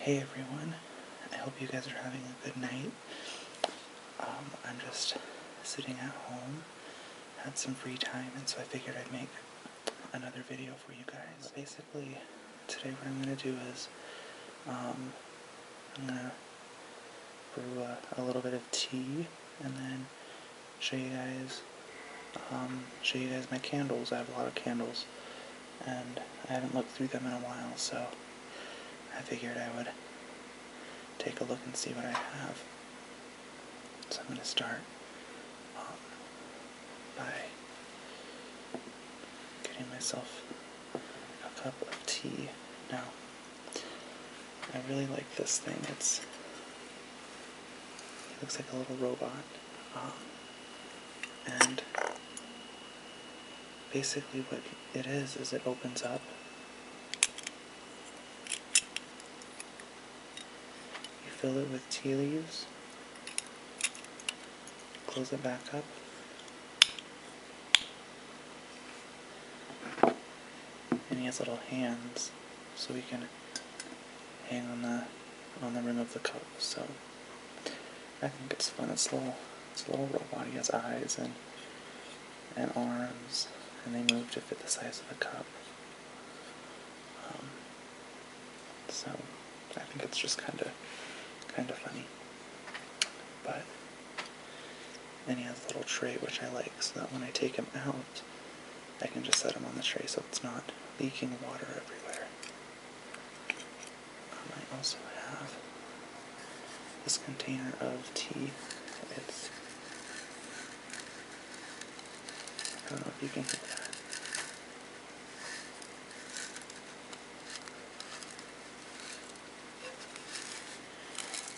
Hey everyone, I hope you guys are having a good night. I'm just sitting at home, had some free time, and so I figured I'd make another video for you guys. Basically, today what I'm going to do is, I'm going to brew a little bit of tea, and then show you guys my candles. I have a lot of candles, and I haven't looked through them in a while, so I figured I would take a look and see what I have. So I'm going to start by getting myself a cup of tea. Now, I really like this thing. It looks like a little robot. And basically what it is it opens up. You fill it with tea leaves, close it back up, and he has little hands so we can hang on the rim of the cup. So I think it's fun. It's a little robot. He has eyes and arms, and they move to fit the size of the cup. So I think it's just kind of funny. But then he has a little tray, which I like, so that when I take him out, I can just set him on the tray so it's not leaking water everywhere. I also have this container of tea. I don't know if you can hear that.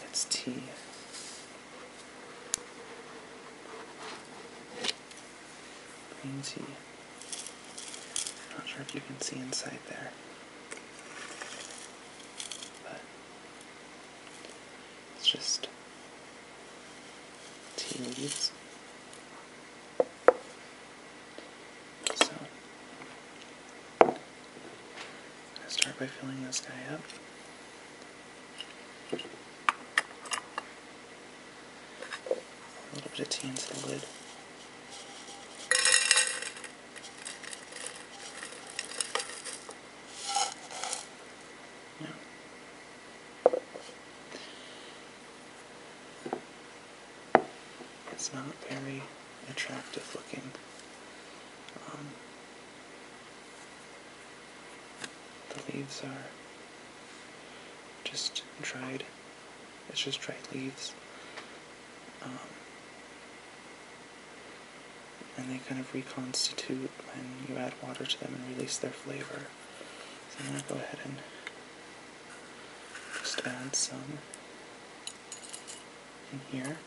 It's tea. Green tea. Not sure if you can see inside there. But it's just tea leaves. So I'm going to start by filling this guy up. A little bit of tea into the lid. It's not very attractive looking. The leaves are just dried. It's just dried leaves. And they kind of reconstitute when you add water to them and release their flavor. So I'm going to go ahead and just add some in here.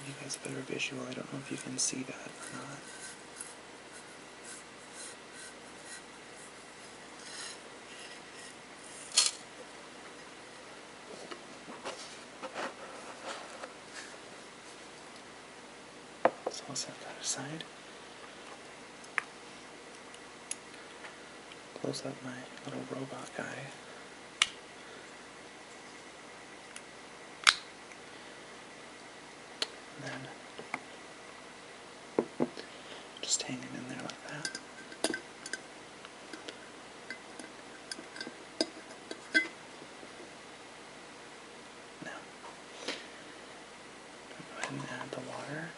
You guys a better visual. I don't know if you can see that or not. So I'll set that aside. Close up my little robot guy. And then just hang it in there like that. Now, go ahead and add the water.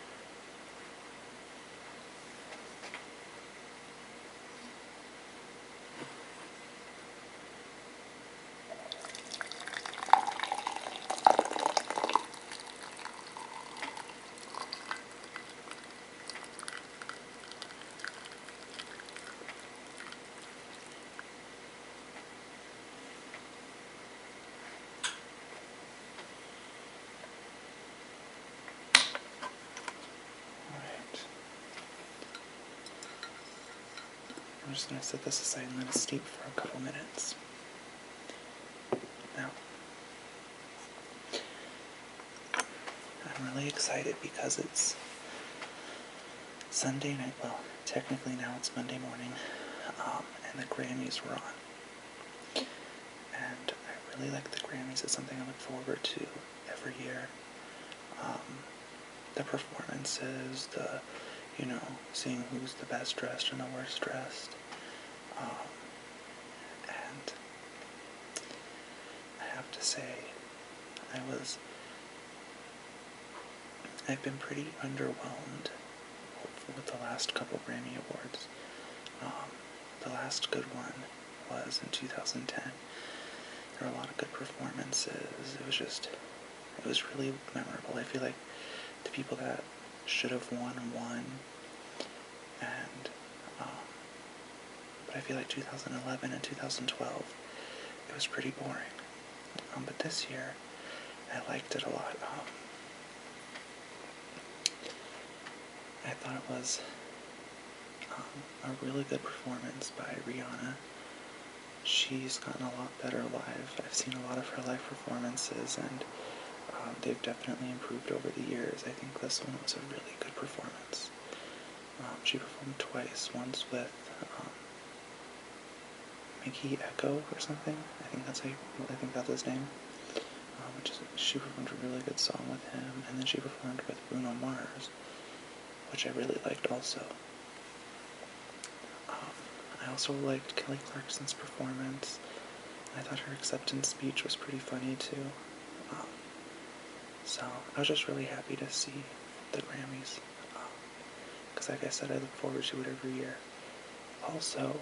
just going to set this aside and let it steep for a couple minutes. Now, I'm really excited because it's Sunday night. Well, technically now it's Monday morning, and the Grammys were on. And I really like the Grammys. It's something I look forward to every year. The performances, seeing who's the best dressed and the worst dressed. And I have to say, I've been pretty underwhelmed with the last couple Grammy Awards. The last good one was in 2010. There were a lot of good performances. It was really memorable. I feel like the people that should have won. And, but I feel like 2011 and 2012, it was pretty boring. But this year, I liked it a lot. I thought it was a really good performance by Rihanna. She's gotten a lot better live. I've seen a lot of her live performances, and they've definitely improved over the years. I think this one was a really good performance. She performed twice, once with Mickey Echo or something. I think that's his name. She performed a really good song with him, and then she performed with Bruno Mars, which I really liked also. I also liked Kelly Clarkson's performance. I thought her acceptance speech was pretty funny too. So I was just really happy to see the Grammys, because like I said, I look forward to it every year. Also,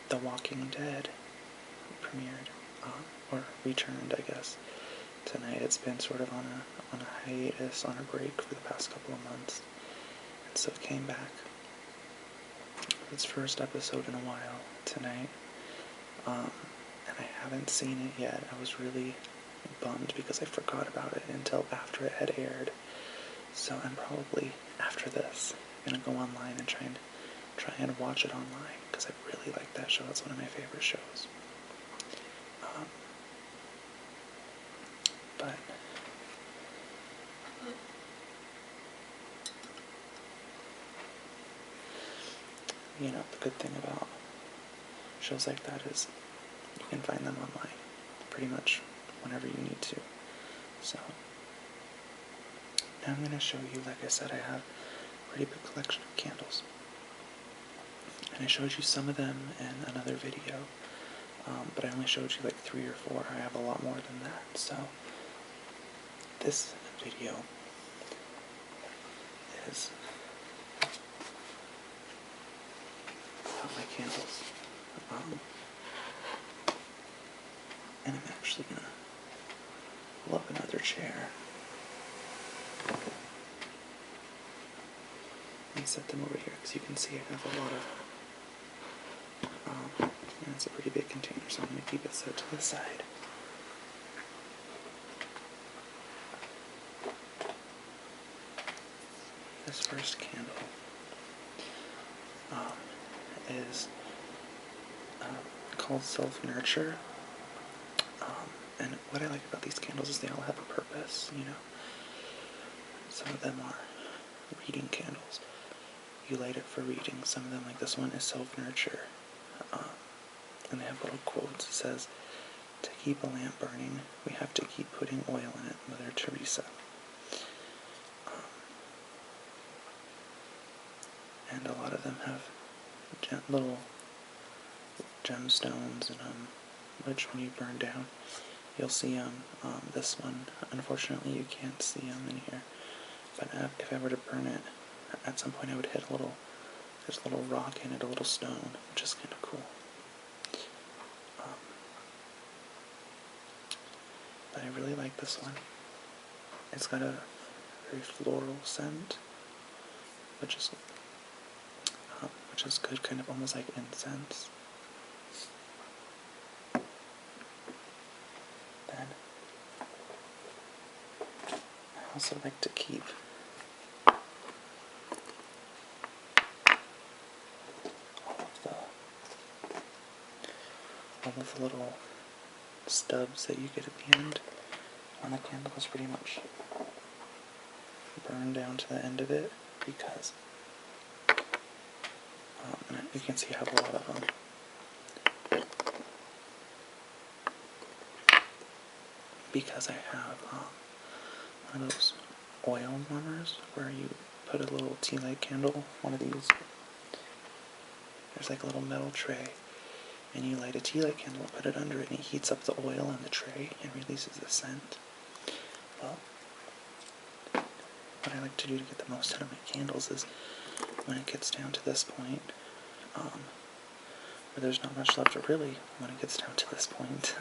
The Walking Dead premiered, or returned, I guess, tonight. It's been sort of on a hiatus, on a break for the past couple of months, and so it came back. Its first episode in a while tonight, and I haven't seen it yet. I was really bummed because I forgot about it until after it had aired. So I'm probably, after this, gonna go online and try and watch it online, because I really like that show. It's one of my favorite shows. But the good thing about shows like that is you can find them online pretty much whenever you need to. So now I'm going to show you, like I said, I have a pretty big collection of candles. And I showed you some of them in another video, but I only showed you like 3 or 4. I have a lot more than that. So this video is about my candles. And I'm actually going to pull up another chair and set them over here, because you can see I have a lot of, and it's a pretty big container, so I'm going to keep it set to the side. This first candle is called Self-Nurture. And what I like about these candles is they all have a purpose, Some of them are reading candles. You light it for reading. Some of them, like this one, is Self-Nurture. And they have little quotes. It says, "To keep a lamp burning, we have to keep putting oil in it, Mother Teresa." And a lot of them have little gemstones in them, which when you burn down, you'll see them. This one, unfortunately, you can't see them in here. But if I were to burn it, at some point I would hit there's a little rock in it, a little stone, which is kind of cool. But I really like this one. It's got a very floral scent, which is good, kind of almost like incense. Then I also like to keep all of the of the little stubs that you get at the end on the candle is pretty much burned down to the end of it, because you can see I have a lot of them. Because I have one of those oil warmers where you put a little tea light candle, one of these. There's like a little metal tray, and you light a tea light candle and put it under it, and it heats up the oil in the tray and releases the scent. Well, what I like to do to get the most out of my candles is when it gets down to this point, where there's not much left, or really when it gets down to this point,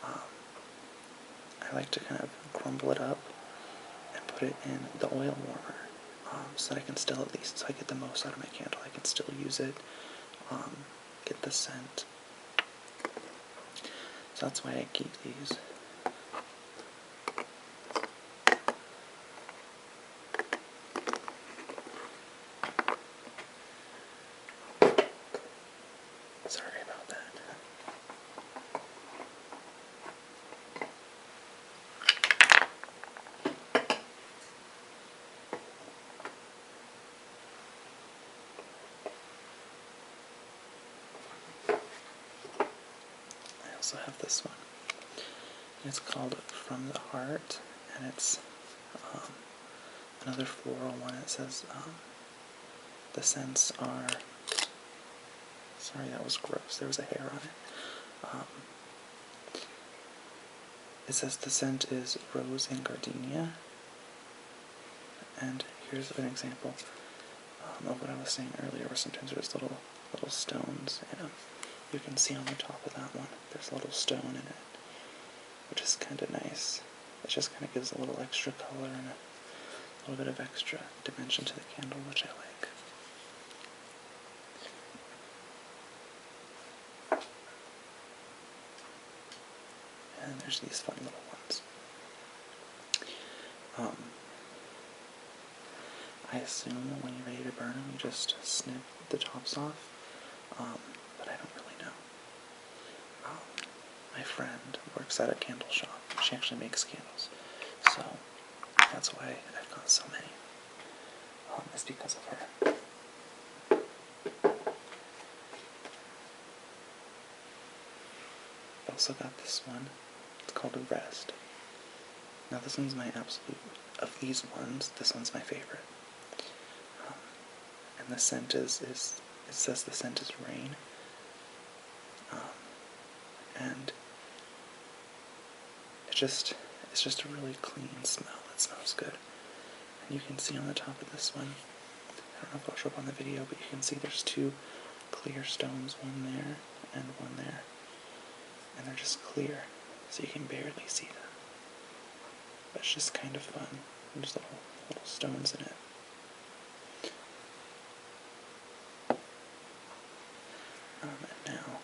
I like to kind of crumble it up and put it in the oil warmer, so that I can still, at least, so I get the most out of my candle. I can still use it, get the scent. So that's why I keep these. Sorry about that. I also have this one. It's called From the Heart, and it's another floral one. It says the scents are, sorry, that was gross, there was a hair on it. It says the scent is rose and gardenia, and here's an example of what I was saying earlier, where sometimes there's little stones in them. You can see on the top of that one, there's a little stone in it, which is kind of nice. It just kind of gives a little extra color and a little bit of extra dimension to the candle, which I like. And there's these fun little ones. I assume when you're ready to burn them, you just snip the tops off, but I don't really know. My friend works at a candle shop. She actually makes candles, so that's why I've got so many. It's because of her. I've also got this one. It's called a Rest. Now this one's my absolute, of these ones, this one's my favorite. And the scent is it says the scent is rain. And it's just a really clean smell. It smells good. And you can see on the top of this one, I don't know if it'll show up on the video, but you can see there's two clear stones, one there and one there. And they're just clear, so you can barely see them. But it's just kind of fun. There's little stones in it. And now,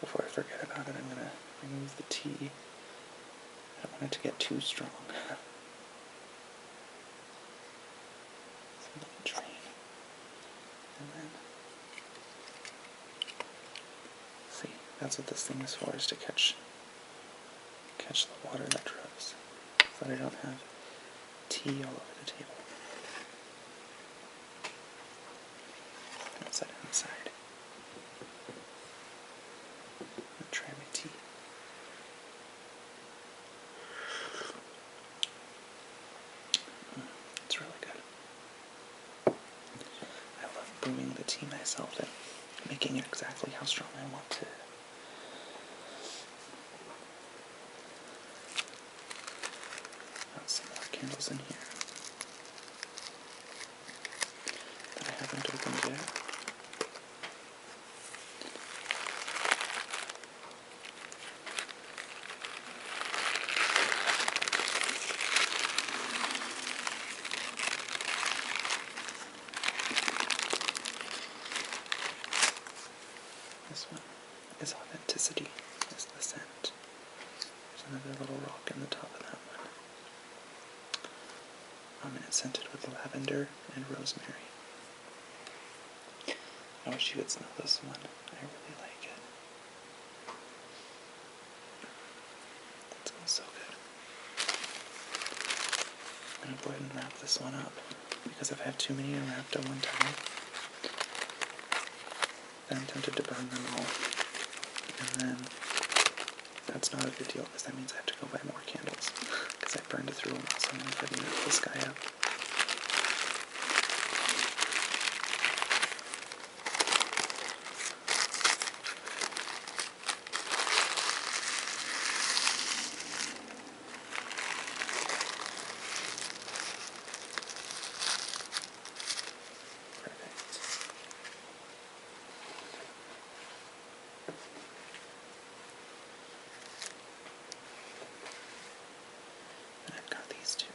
before I forget about it, I'm going to remove the tea. I don't want it to get too strong. So let it drain. And then, see, that's what this thing is for, is to catch the water that drips, so that I don't have tea all over the table. I'll set it inside. I'll try my tea. It's really good. I love brewing the tea myself and making it exactly how strong I want it. Got some more candles in here that I haven't opened yet. This one is Authenticity, is the scent. There's another little rock in the top of that one. And it's scented with lavender and rosemary. I wish you could smell this one. I really like it. I'm going to go ahead and wrap this one up, because if I have too many unwrapped at one time, then I'm tempted to burn them all. And then that's not a good deal, because that means I have to go buy more candles, because I burned through them all, so I'm going to go ahead and wrap this guy up. I've got these two.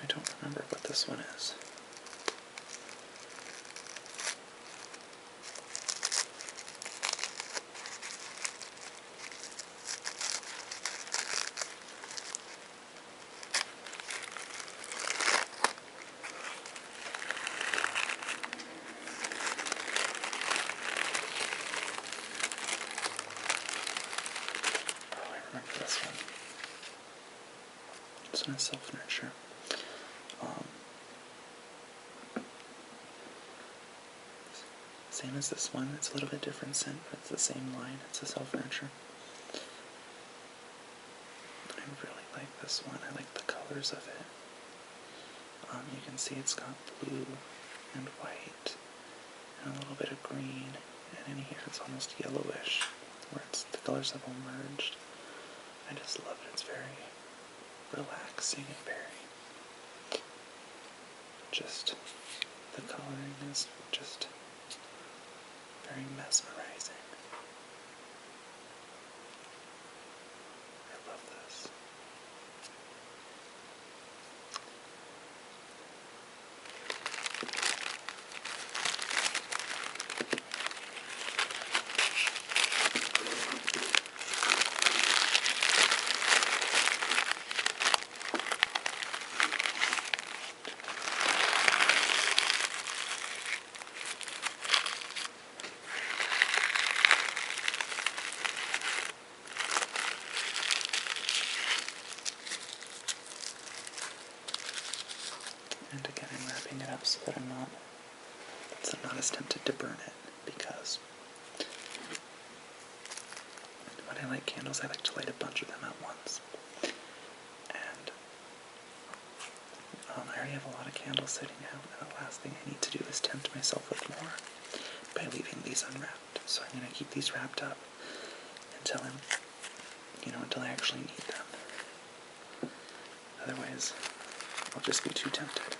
I don't remember what this one is. Remember this one. This one is self-nurture. Same as this one. It's a little bit different scent, but it's the same line. It's a self-nurture. I really like this one. I like the colors of it. You can see it's got blue and white and a little bit of green, and in here it's almost yellowish, where the colors have all merged. I just love it. It's very relaxing and very, just, the coloring is just very mesmerizing. I love this. And again, I'm wrapping it up so that I'm not as tempted to burn it, because when I light candles, I like to light a bunch of them at once. And I already have a lot of candles sitting out, and the last thing I need to do is tempt myself with more by leaving these unwrapped. So I'm going to keep these wrapped up until until I actually need them. Otherwise, I'll just be too tempted.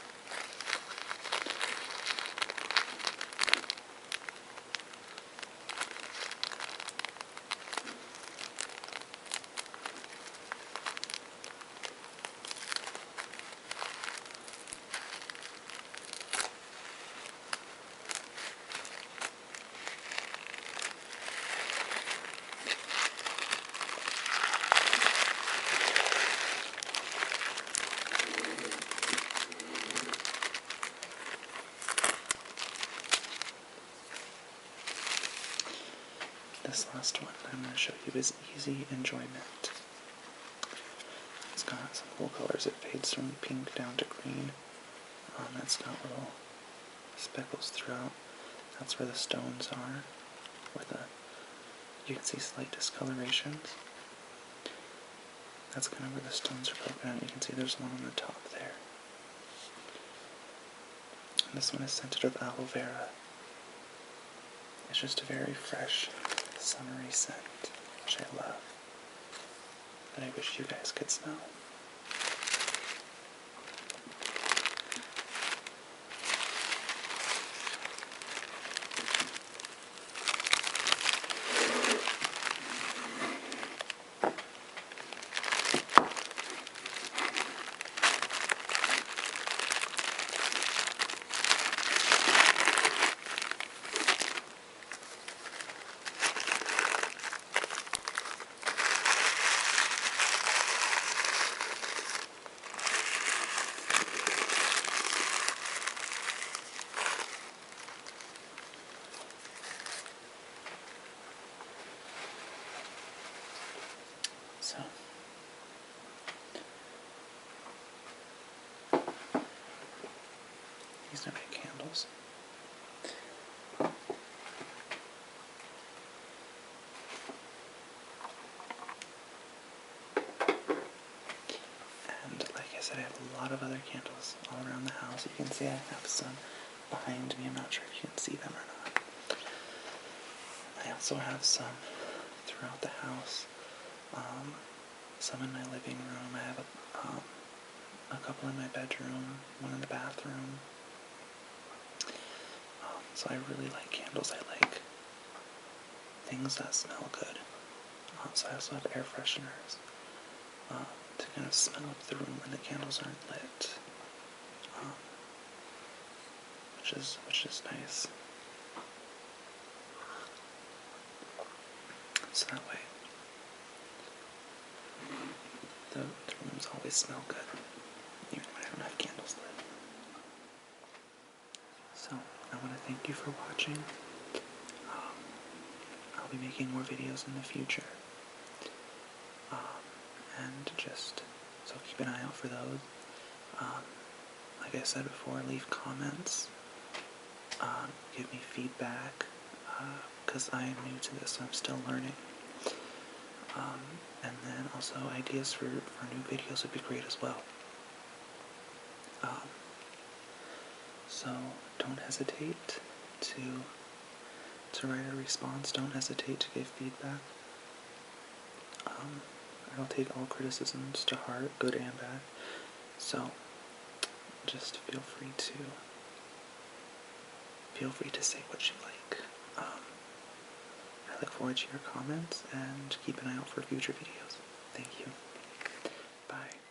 This last one I'm going to show you is Easy Enjoyment. It's got some cool colors. It fades from pink down to green. It's got little speckles throughout. That's where the stones are. You can see slight discolorations. That's kind of where the stones are broken out. You can see there's one on the top there. And this one is scented with aloe vera. It's just a very fresh, summery scent, which I love, that I wish you guys could smell. So, these are my candles. And like I said, I have a lot of other candles all around the house. You can see I have some behind me. I'm not sure if you can see them or not. I also have some throughout the house. Some in my living room. I have a couple in my bedroom, one in the bathroom. So I really like candles. I like things that smell good. So I also have air fresheners to kind of smell up the room when the candles aren't lit, which is nice. So that way, the rooms always smell good, even when I don't have candles lit. So I want to thank you for watching. I'll be making more videos in the future. And just, so keep an eye out for those. Like I said before, leave comments, give me feedback, because I am new to this, so I'm still learning. And then also ideas for new videos would be great as well. So don't hesitate to write a response, don't hesitate to give feedback. I'll take all criticisms to heart, good and bad. So just feel free to say what you like. I look forward to your comments and keep an eye out for future videos. Thank you. Bye.